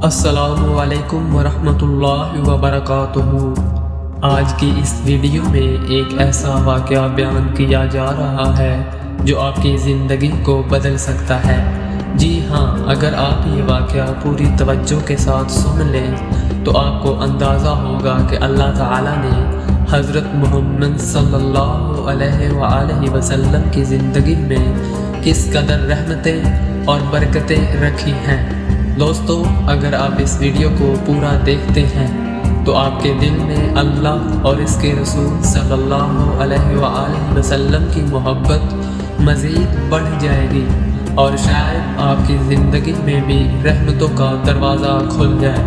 السلام علیکم ورحمۃ اللہ وبرکاتہ۔ آج کی اس ویڈیو میں ایک ایسا واقعہ بیان کیا جا رہا ہے جو آپ کی زندگی کو بدل سکتا ہے۔ جی ہاں، اگر آپ یہ واقعہ پوری توجہ کے ساتھ سن لیں تو آپ کو اندازہ ہوگا کہ اللہ تعالیٰ نے حضرت محمد صلی اللہ علیہ وآلہ وسلم کی زندگی میں کس قدر رحمتیں اور برکتیں رکھی ہیں۔ دوستو، اگر آپ اس ویڈیو کو پورا دیکھتے ہیں تو آپ کے دل میں اللہ اور اس کے رسول صلی اللہ علیہ وآلہ وسلم کی محبت مزید بڑھ جائے گی اور شاید آپ کی زندگی میں بھی رحمتوں کا دروازہ کھل جائے۔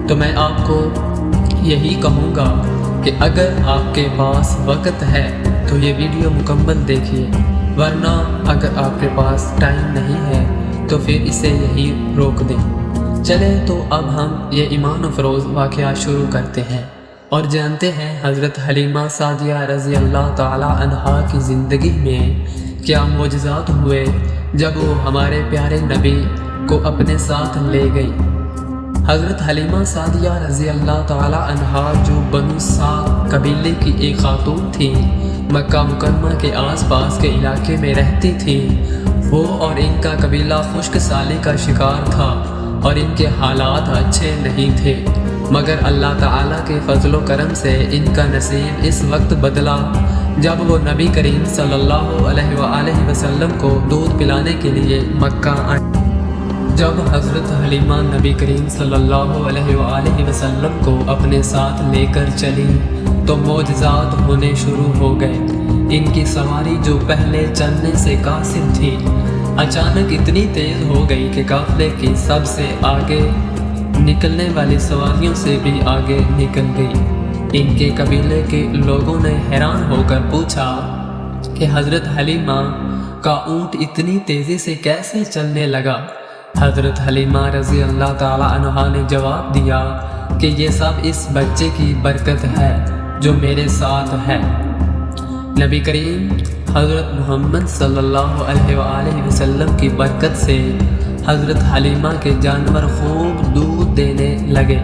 تو میں آپ کو یہی کہوں گا کہ اگر آپ کے پاس وقت ہے تو یہ ویڈیو مکمل دیکھیے، ورنہ اگر آپ کے پاس ٹائم نہیں ہے تو پھر اسے یہی روک دیں۔ چلے تو اب ہم یہ ایمان افروز واقعہ شروع کرتے ہیں اور جانتے ہیں حضرت حلیمہ سعدیہ رضی اللہ تعالی عنہا کی زندگی میں کیا معجزات ہوئے جب وہ ہمارے پیارے نبی کو اپنے ساتھ لے گئی۔ حضرت حلیمہ سعدیہ رضی اللہ تعالی عنہا جو بنو سعد قبیلے کی ایک خاتون تھی، مکہ مکرمہ کے آس پاس کے علاقے میں رہتی تھی۔ وہ اور ان کا قبیلہ خشک سالی کا شکار تھا اور ان کے حالات اچھے نہیں تھے، مگر اللہ تعالیٰ کے فضل و کرم سے ان کا نصیب اس وقت بدلا جب وہ نبی کریم صلی اللہ علیہ وآلہ وسلم کو دودھ پلانے کے لیے مکہ آئے۔ جب حضرت حلیمہ نبی کریم صلی اللہ علیہ وآلہ وسلم کو اپنے ساتھ لے کر چلی تو معجزات ہونے شروع ہو گئے۔ ان کی سواری جو پہلے چلنے سے قاصر تھی، اچانک اتنی تیز ہو گئی کہ قافلے کی سب سے آگے نکلنے والی سواریوں سے بھی آگے نکل گئی۔ ان کے قبیلے کے لوگوں نے حیران ہو کر پوچھا کہ حضرت حلیمہ کا اونٹ اتنی تیزی سے کیسے چلنے لگا؟ حضرت حلیمہ رضی اللہ تعالی عنہا نے جواب دیا کہ یہ سب اس بچے کی برکت ہے جو میرے ساتھ ہے۔ نبی کریم حضرت محمد صلی اللہ علیہ وآلہ وسلم کی برکت سے حضرت حلیمہ کے جانور خوب دودھ دینے لگے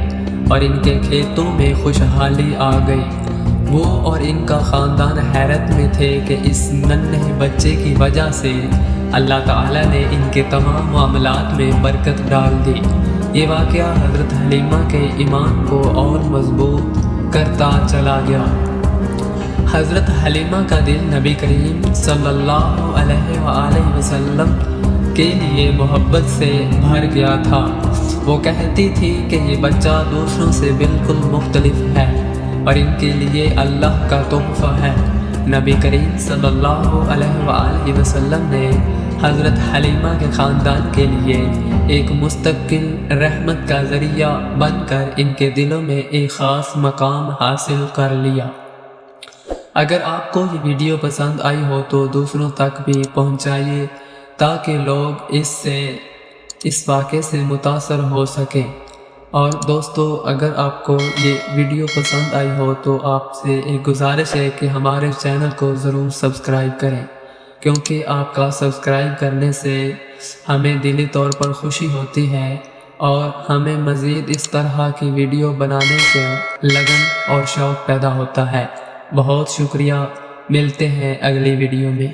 اور ان کے کھیتوں میں خوشحالی آ گئی۔ وہ اور ان کا خاندان حیرت میں تھے کہ اس ننھے بچے کی وجہ سے اللہ تعالیٰ نے ان کے تمام معاملات میں برکت ڈال دی۔ یہ واقعہ حضرت حلیمہ کے ایمان کو اور مضبوط کرتا چلا گیا۔ حضرت حلیمہ کا دل نبی کریم صلی اللہ علیہ وآلہ وسلم کے لیے محبت سے بھر گیا تھا۔ وہ کہتی تھی کہ یہ بچہ دوسروں سے بالکل مختلف ہے اور ان کے لیے اللہ کا تحفہ ہے۔ نبی کریم صلی اللہ علیہ وآلہ وسلم نے حضرت حلیمہ کے خاندان کے لیے ایک مستقل رحمت کا ذریعہ بن کر ان کے دلوں میں ایک خاص مقام حاصل کر لیا۔ اگر آپ کو یہ ویڈیو پسند آئی ہو تو دوسروں تک بھی پہنچائیے تاکہ لوگ اس واقعے سے متاثر ہو سکیں۔ اور دوستو، اگر آپ کو یہ ویڈیو پسند آئی ہو تو آپ سے ایک گزارش ہے کہ ہمارے چینل کو ضرور سبسکرائب کریں، کیونکہ آپ کا سبسکرائب کرنے سے ہمیں دلی طور پر خوشی ہوتی ہے اور ہمیں مزید اس طرح کی ویڈیو بنانے کا لگن اور شوق پیدا ہوتا ہے۔ بہت شکریہ، ملتے ہیں اگلی ویڈیو میں۔